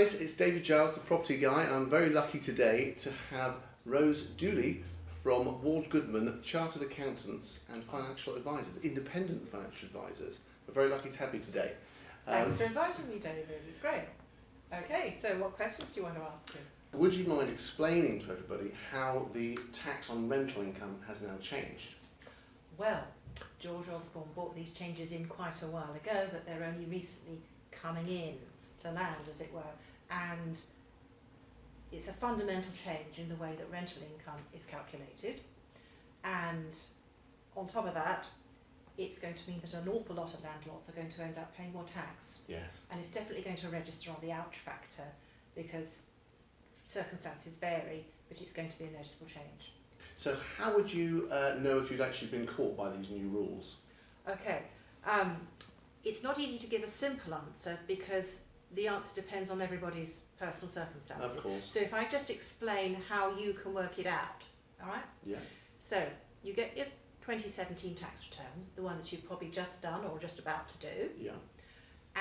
guys, it's David Giles, the property guy, and I'm very lucky today to have Rose Duly from Goodman, Chartered Accountants and Financial Advisors, independent financial advisors. We're very lucky to have you today. Thanks for inviting me, David. It's great. Okay, so what questions do you want to ask me? Would you mind explaining to everybody how the tax on rental income has now changed? Well, George Osborne brought these changes in quite a while ago, but they're only recently coming in to land, as it were, and it's a fundamental change in the way that rental income is calculated, and on top of that, it's going to mean that an awful lot of landlords are going to end up paying more tax. Yes. And it's definitely going to register on the ouch factor because circumstances vary, but it's going to be a noticeable change. So how would you know if you'd actually been caught by these new rules? Okay, it's not easy to give a simple answer because the answer depends on everybody's personal circumstances. Of course. So if I just explain how you can work it out, all right? Yeah. So you get your 2017 tax return, the one that you've probably just done or just about to do. Yeah.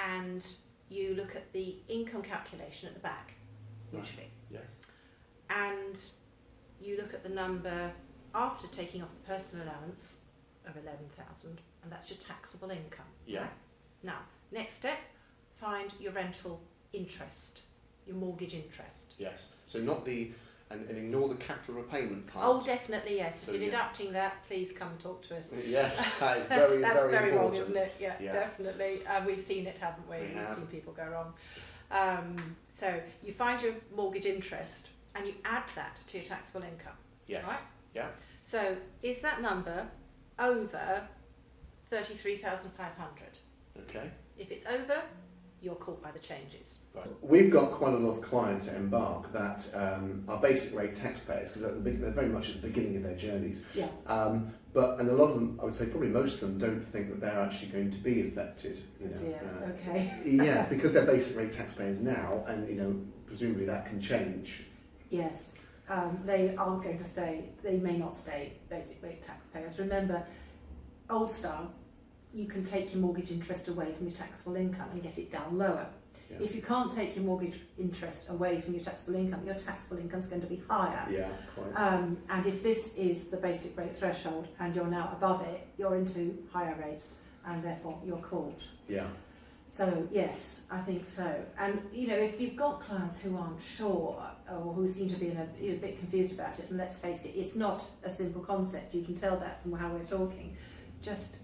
And you look at the income calculation at the back, usually. Yes. And you look at the number after taking off the personal allowance of 11,000, and that's your taxable income. Yeah. Right? Now, next step, find your rental interest, your mortgage interest. Yes. So not the, and ignore the capital repayment part. Oh, definitely, yes. So, if you're yeah. deducting that, please come and talk to us. Yes, that is very, That's very important. wrong, isn't it? Yeah, Yeah. definitely. We've seen it, haven't we? We We've have. seen people go wrong. So you find your mortgage interest and you add that to your taxable income. Yes. Right? Yeah. So is that number over 33,500? Okay. If it's over, you're caught by the changes. Right. We've got quite a lot of clients at Embark that are basic rate taxpayers because they're very much at the beginning of their journeys. Yeah. And a lot of them, I would say probably most of them, don't think that they're actually going to be affected. You know, Yeah. Okay. yeah, because they're basic rate taxpayers now, and you know, presumably that can change. Yes. They aren't going to stay. They may not stay basic rate taxpayers. Remember, old style, you can take your mortgage interest away from your taxable income and get it down lower. Yeah. If you can't take your mortgage interest away from your taxable income is going to be higher. Yeah, quite. And if this is the basic rate threshold and you're now above it, you're into higher rates and therefore you're caught. Yeah. So yes, I think so. And you know, if you've got clients who aren't sure or who seem to be a bit confused about it, and let's face it, it's not a simple concept. You can tell that from how we're talking. Just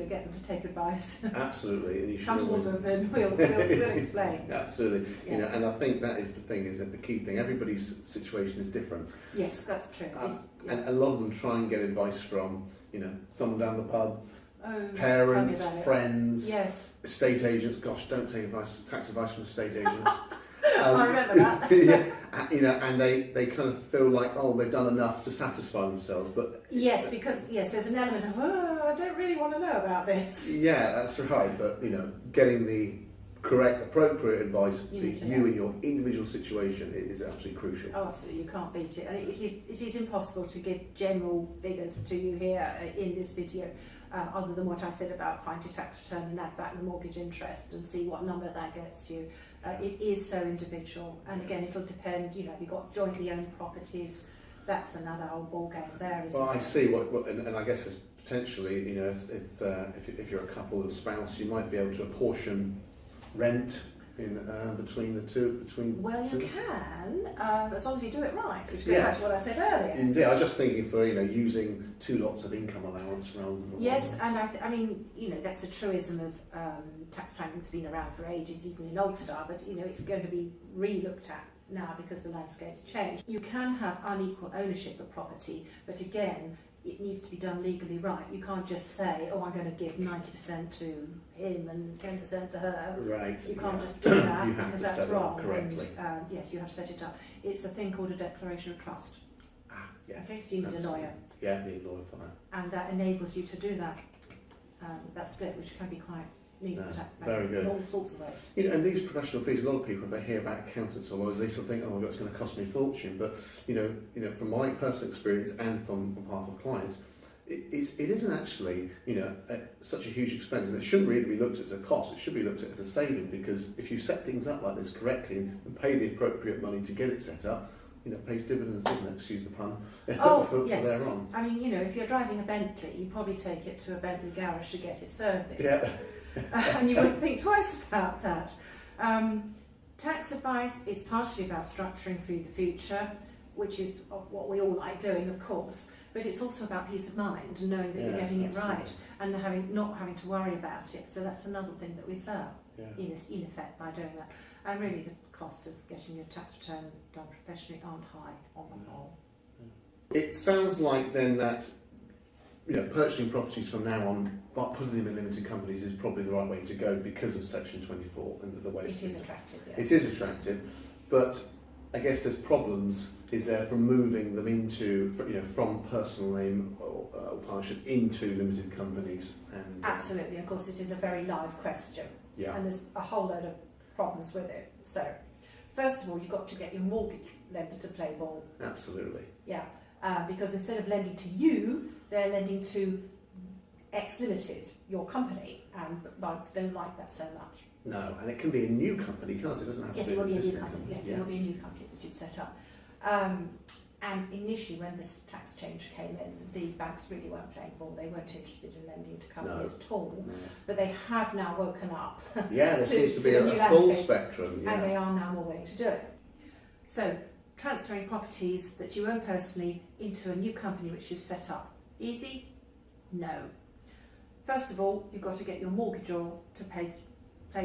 get them to take advice. Absolutely, and you should Come to always... Goodman and we'll explain. Absolutely, Yeah. and I think that is the thing. Is that the key thing? Everybody's situation is different. Yes, that's true. And a lot of them try and get advice from someone down the pub, tell me parents, about it. friends, Yes. estate agents. Gosh, don't take tax advice from estate agents. I remember that. Yeah, and they kind of feel like, oh, they've done enough to satisfy themselves, but Yes, because there's an element of I don't really want to know about this. yeah, that's right. But getting the correct, appropriate advice for You need to you know. and your individual situation is absolutely crucial. Oh, absolutely, you can't beat it. And it is impossible to give general figures to you here in this video, other than what I said about find your tax return and add back the mortgage interest and see what number that gets you. It is so individual, and again, it'll depend. If you've got jointly owned properties, that's another whole ball game there, isn't Well, it? I see and I guess there's potentially, if you're a couple or spouse, you might be able to apportion rent between the two. Well, you two. can, as long as you do it right, which goes back Yes. to what I said earlier. Indeed, I was just thinking for using two lots of income allowance rather than one. Yes, and I mean, that's a truism of tax planning that's been around for ages, even in Old Star, but it's going to be re-looked at now because the landscape's changed. You can have unequal ownership of property, but again, it needs to be done legally right. You can't just say, oh, I'm going to give 90% to him and 10% to her. Right. You can't just do that You have because to that's set it up wrong. correctly. And, yes, you have to set it up. It's a thing called a declaration of trust. Yes. Okay, so you need a absolutely. lawyer. Yeah, need a lawyer for that. And that enables you to do that split, which can be quite neat No, for tax very good. in all sorts of ways. And these professional fees, a lot of people, if they hear about accountants or lawyers, they sort of think, oh, that's going to cost me a fortune. But from my personal experience and from behalf of clients, it isn't actually, such a huge expense, and it shouldn't really be looked at as a cost. It should be looked at as a saving, because if you set things up like this correctly and pay the appropriate money to get it set up, it pays dividends, doesn't it? Excuse the pun. For yes. thereon. I mean, if you're driving a Bentley, you probably take it to a Bentley garage to get it serviced. Yeah. And you wouldn't think twice about that. Tax advice is partially about structuring for the future, which is what we all like doing, of course. But it's also about peace of mind and knowing that you're getting it right and not having to worry about it. So that's another thing that we sell, in effect, by doing that. And really the costs of getting your tax return done professionally aren't high on the whole. It sounds like then that purchasing properties from now on, but putting them in limited companies is probably the right way to go because of Section 24 and the way it is attractive. Yes. It is attractive, but I guess there's problems. Is there from moving them into, from personal name or partnership into limited companies? And absolutely, of course, it is a very live question, and there's a whole load of problems with it. So, first of all, you've got to get your mortgage lender to play ball. Absolutely. Yeah, because instead of lending to you, they're lending to X Limited, your company, and banks don't like that so much. No, and it can be a new company, can't it? It doesn't have to be an existing company. It will be a new company that you'd set up. And initially, when this tax change came in, the banks really weren't playing ball. They weren't interested in lending to companies at all. No. But they have now woken up. Yeah, there seems to be a full spectrum. Yeah. And they are now more willing to do it. So, transferring properties that you own personally into a new company which you've set up. Easy? No. First of all, you've got to get your mortgagor to play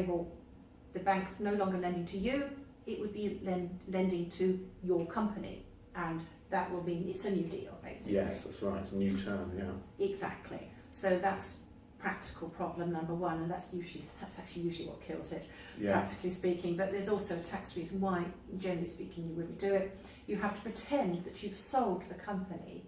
ball. The bank's no longer lending to you, it would be lending to your company, and that will mean it's a new deal, basically. Yes, that's right, it's a new term, yeah. Exactly. So that's practical problem number one, and that's actually usually what kills it, practically speaking. But there's also a tax reason why, generally speaking, you wouldn't do it. You have to pretend that you've sold the company.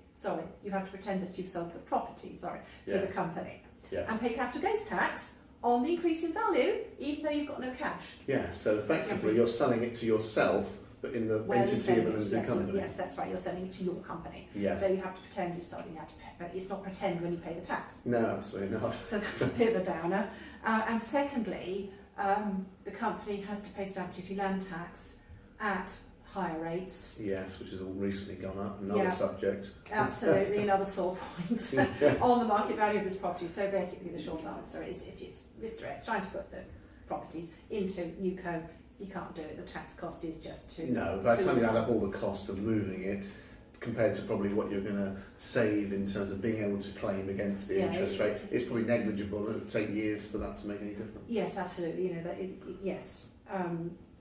You have to pretend that you've sold the property, to the company. Yes. And pay capital gains tax on the increase in value, even though you've got no cash. Yeah, so effectively you're selling it to yourself, but in the entity of a limited company. Yes, that's right, you're selling it to your company. Yes. So you have to pretend you've sold it, you have to pay, but it's not pretend when you pay the tax. No, absolutely not. So that's a bit of a downer. And secondly, the company has to pay stamp duty land tax at higher rates. Yes, which has all recently gone up, another subject. Absolutely, another sore point on the market value of this property. So basically the short answer is, if it's this direct, trying to put the properties into NewCo, you can't do it. The tax cost is just too... No, by the time you add up all the cost of moving it, compared to probably what you're going to save in terms of being able to claim against the interest rate, it's probably negligible, and it would take years for that to make any difference. Yes, absolutely.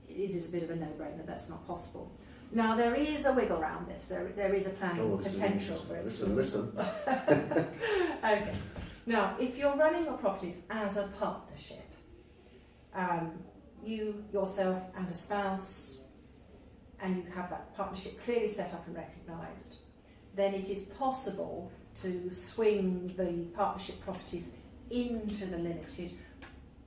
It is a bit of a no-brainer. That's not possible. Now, there is a wiggle around this. There is a planning potential for it. Listen. Okay. Now, if you're running your properties as a partnership, you, yourself and a spouse, and you have that partnership clearly set up and recognised, then it is possible to swing the partnership properties into the limited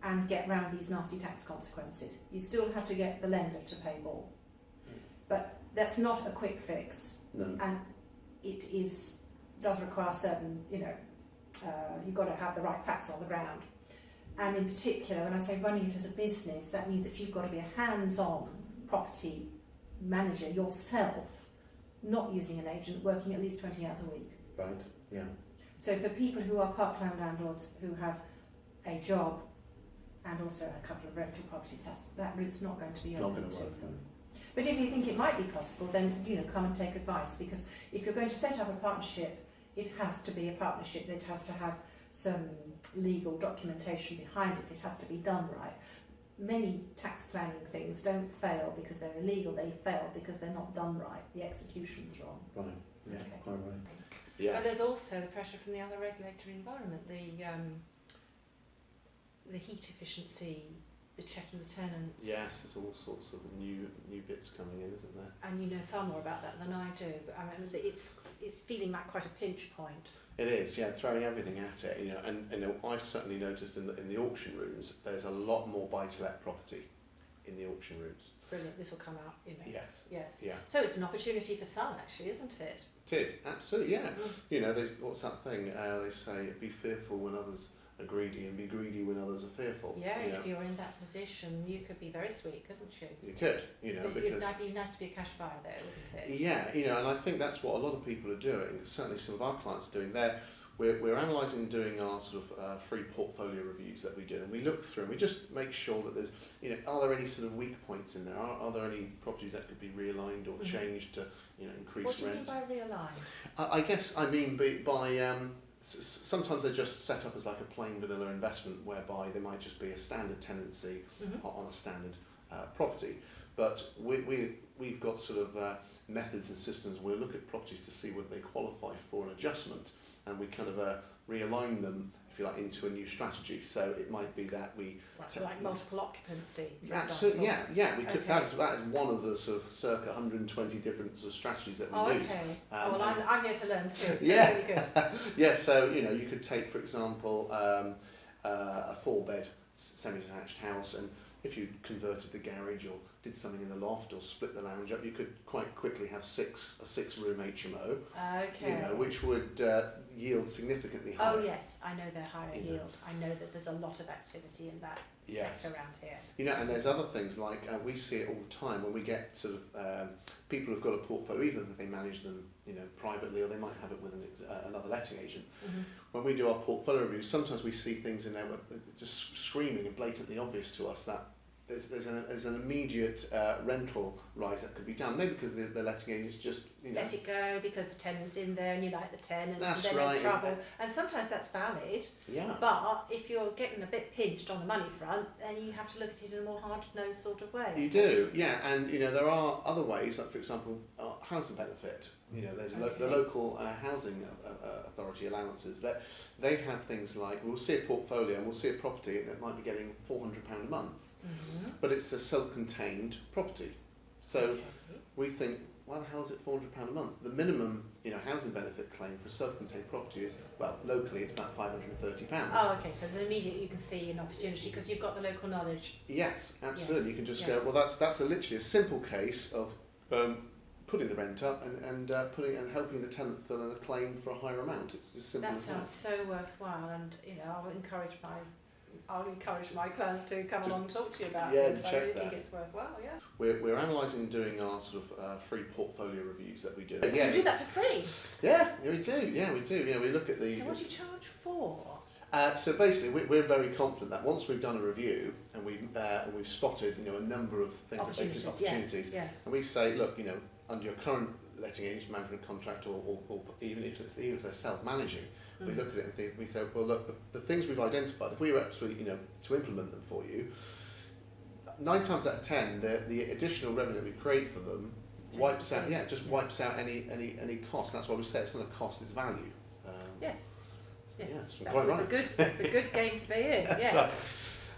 and get round these nasty tax consequences. You still have to get the lender to pay ball. But that's not a quick fix. No. And it does require certain, you've got to have the right facts on the ground. And in particular, when I say running it as a business, that means that you've got to be a hands-on property manager yourself, not using an agent, working at least 20 hours a week. Right, yeah. So for people who are part-time landlords who have a job and also a couple of rental properties, that route's not going to be open to them. But if you think it might be possible, then come and take advice, because if you're going to set up a partnership, it has to be a partnership. It has to have some legal documentation behind it. It has to be done right. Many tax planning things don't fail because they're illegal. They fail because they're not done right. The execution's wrong. Right. Yeah. Okay. Quite right. Yeah. But there's also the pressure from the other regulatory environment. The heat efficiency, the checking the tenants. Yes, there's all sorts of new bits coming in, isn't there? And you know far more about that than I do. But I mean, it's feeling like quite a pinch point. It is, yeah, throwing everything at it, and I've certainly noticed in the auction rooms there's a lot more buy-to-let property in the auction rooms. Brilliant. This will come out, Yes. Yes. Yeah. So it's an opportunity for some, actually, isn't it? It is, absolutely, yeah. What's that thing? They say, be fearful when others are greedy and be greedy when others are fearful. Yeah, if you're in that position, you could be very sweet, couldn't you? You could, But because... it'd be nice to be a cash buyer though, wouldn't it? Yeah, and I think that's what a lot of people are doing. Certainly some of our clients are doing. We're analysing and doing our sort of free portfolio reviews that we do, and we look through and we just make sure that there's, are there any sort of weak points in there? Are there any properties that could be realigned or changed to, increase What do you rent? mean by realign? I guess I mean by sometimes they're just set up as like a plain vanilla investment whereby they might just be a standard tenancy on a standard property, but we've got sort of methods and systems where we look at properties to see whether they qualify for an adjustment, and we kind of realign them, if you like, into a new strategy. So it might be that we... like multiple occupancy, for Absolutely, example. yeah. We could, that is one of the sort of circa 120 different sort of strategies that we use. Okay. Well, I'm here to learn too. So Yeah. really good. Yeah, so, you could take, for example, a 4-bed semi-detached house, and if you converted the garage or did something in the loft or split the lounge up, you could quite quickly have a 6-room HMO, Okay. which would yield significantly higher. Oh yes, I know they're higher yield. I know that there's a lot of activity in that sector around here. And there's other things like we see it all the time when we get sort of people who've got a portfolio, either that they manage them, privately, or they might have it with another letting agent. When we do our portfolio reviews, sometimes we see things in there where just screaming and blatantly obvious to us that there's an immediate rental rise that could be done. Maybe because the letting agents just let it go because the tenant's in there and you like the tenants, that's and they're right. in trouble. And sometimes that's valid. Yeah. But if you're getting a bit pinched on the money front, then you have to look at it in a more hard-nosed sort of way. You do, yeah. And there are other ways, like for example, housing benefit. There's the local housing authority allowances that they have things like, we'll see a portfolio and we'll see a property and it might be getting £400 a month, but it's a self-contained property. So we think, why the hell is it £400 a month? The minimum, housing benefit claim for a self-contained property is, well, locally it's about £530. Oh, okay. So there's immediately you can see an opportunity because you've got the local knowledge. Yes, absolutely. Yes. You can just go, well, that's literally a simple case of putting the rent up and helping the tenant fill in a claim for a higher amount. It's as simple as that. That sounds so worthwhile, and I'll encourage my clients to come along and talk to you about this. I really think it's worthwhile. Yeah. We're analysing and doing our sort of free portfolio reviews that we do. You do that for free? Yeah, we do. Yeah, we do. Yeah, we look at the. So what do you charge for? So basically, we're very confident that once we've done a review and we've spotted a number of things opportunities, yes. And we say, look, under your current letting agent management contract, or even if they're self-managing, we look at it and we say, well, look, the things we've identified, if we were actually to implement them for you, 9 times out of 10, the additional revenue we create for them wipes out any cost. That's why we say it's not a cost, it's value. Yes. Yes, that's the good game to be in. Yes,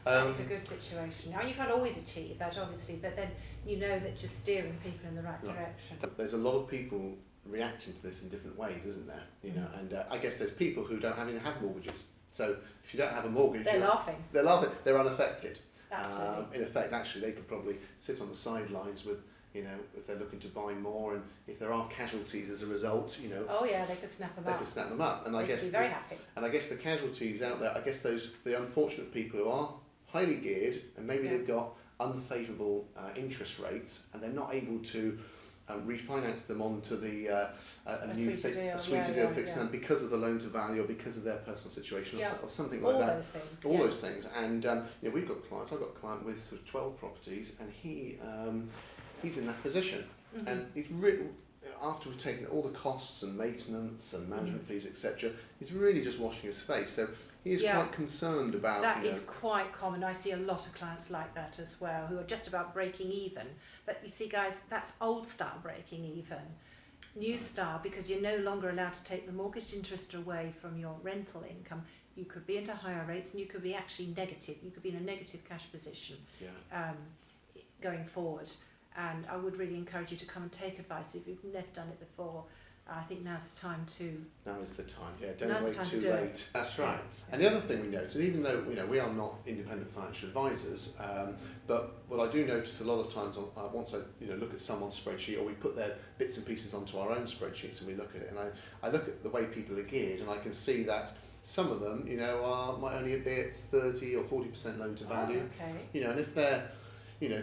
right. It's a good situation. Now you can't always achieve that, obviously, but then you know that you're steering people in the right direction. There's a lot of people reacting to this in different ways, isn't there? And I guess there's people who don't even have mortgages. So if you don't have a mortgage, they're laughing. They're laughing. They're unaffected. Absolutely. In effect, actually, they could probably sit on the sidelines with. If they're looking to buy more, and if there are casualties as a result, Oh yeah, they could snap them up. They could snap them up, and I guess be very happy. And I guess the casualties out there, I guess the unfortunate people who are highly geared, and maybe they've got unfavourable interest rates, and they're not able to refinance them onto the a sweeter deal fixed term because of the loan to value or because of their personal situation or something like that. All those things. And we've got clients. I've got a client with sort of 12 properties, and he's in that position, and he's really, after we've taken all the costs and maintenance and management fees, etc., he's really just washing his face. So he is quite concerned about that. Is quite common. I see a lot of clients like that as well, who are just about breaking even. But you see, guys, that's old style breaking even. New style, because you're no longer allowed to take the mortgage interest away from your rental income. You could be into higher rates, and you could be actually negative. You could be in a negative cash position going forward. And I would really encourage you to come and take advice if you've never done it before. I think now's the time to. Now is the time, yeah. Don't Now's the wait time to too do late. it. That's right. Yeah. And the other thing we notice, even though we are not independent financial advisors, but what I do notice a lot of times, once I look at someone's spreadsheet, or we put their bits and pieces onto our own spreadsheets and we look at it, and I look at the way people are geared, and I can see that some of them, might only be at 30 or 40% loan to value. Oh, okay. And if they're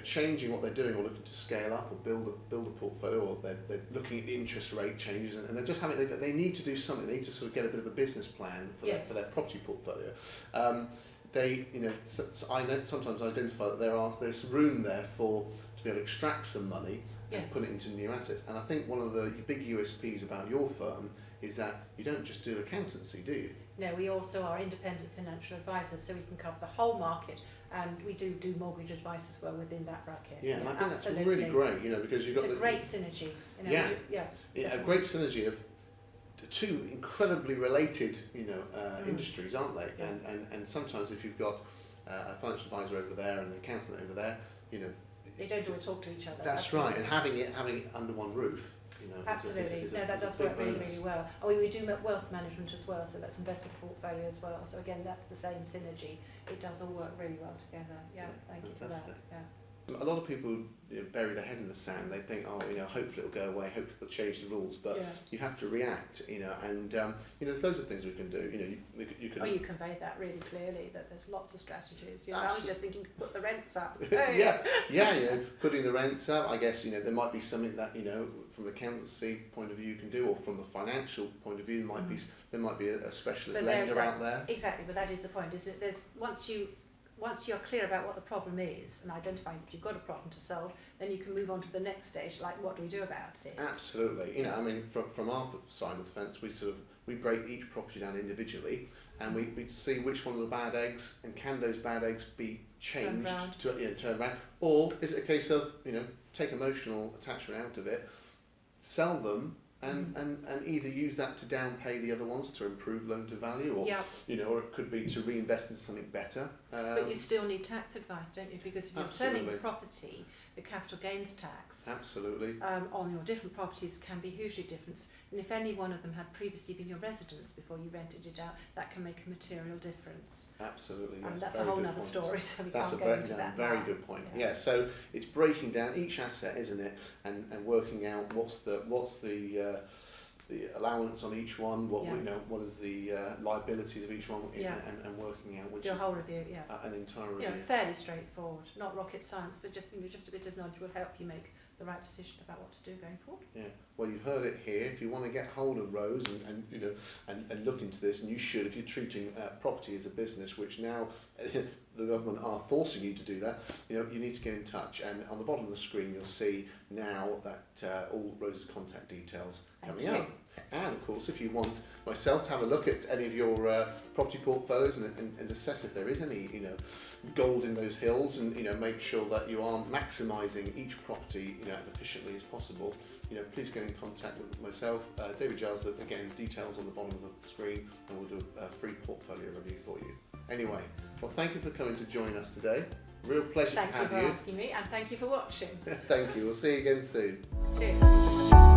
changing what they're doing or looking to scale up or build a portfolio, or they're looking at the interest rate changes, and they're just they need to do something. They need to sort of get a bit of a business plan for their property portfolio. I know sometimes identify that there's room there to be able to extract some money and put it into new assets. And I think one of the big USPs about your firm is that you don't just do accountancy, do you? No, we also are independent financial advisors, so we can cover the whole market, and we do mortgage advice as well within that bracket. Yeah, and I think absolutely. that's really great, because you've got it's a great synergy. A great synergy of two incredibly related, industries, aren't they? Yeah. And sometimes if you've got a financial advisor over there and an accountant over there, they don't always talk to each other. That's right, and having it under one roof. Absolutely, that does work really well. We do wealth management as well, so that's investment portfolio as well. So again, that's the same synergy. It does all work really well together. Yeah, thank you for that. Yeah. A lot of people bury their head in the sand. They think, hopefully it'll go away, hopefully they'll change the rules. But you have to react, and there's loads of things we can do. You can. You convey that really clearly. That there's lots of strategies. I was just thinking, put the rents up. Putting the rents up. I guess there might be something that from an accountancy point of view you can do, or from a financial point of view there might be a specialist lender out there. Exactly, but that is the point. Isn't it? There's once you're clear about what the problem is and identifying that you've got a problem to solve, then you can move on to the next stage, like what do we do about it? Absolutely. From our side of the fence, we break each property down individually, and we see which one of the bad eggs, and can those bad eggs be changed turned around, or is it a case of take emotional attachment out of it, sell them, and either use that to down pay the other ones to improve loan to value, or or it could be to reinvest in something better. But you still need tax advice, don't you? Because if you're selling a property, the capital gains tax on your different properties can be hugely different. And if any one of them had previously been your residence before you rented it out, that can make a material difference. Absolutely, that's a whole other story. So we can't go into that. Very good point. Yeah. So it's breaking down each asset, isn't it, and working out what's the allowance on each one, what is the liabilities of each one, and working out which is whole review, an entire review. Fairly straightforward, not rocket science, but just just a bit of knowledge will help you make the right decision about what to do going forward. Yeah. Well, you've heard it here. If you want to get hold of Rose and look into this, and you should, if you're treating property as a business, which now the government are forcing you to do that, you need to get in touch. And on the bottom of the screen, you'll see now that all Rose's contact details coming up. And of course, if you want myself to have a look at any of your property portfolios and assess if there is any gold in those hills, and make sure that you are maximising each property as efficiently as possible, please get in contact with myself, David Giles. Again, details on the bottom of the screen, and we'll do a free portfolio review for you. Anyway, well, thank you for coming to join us today. Real pleasure to have you. Thank you for asking me, and thank you for watching. Thank you. We'll see you again soon. Cheers.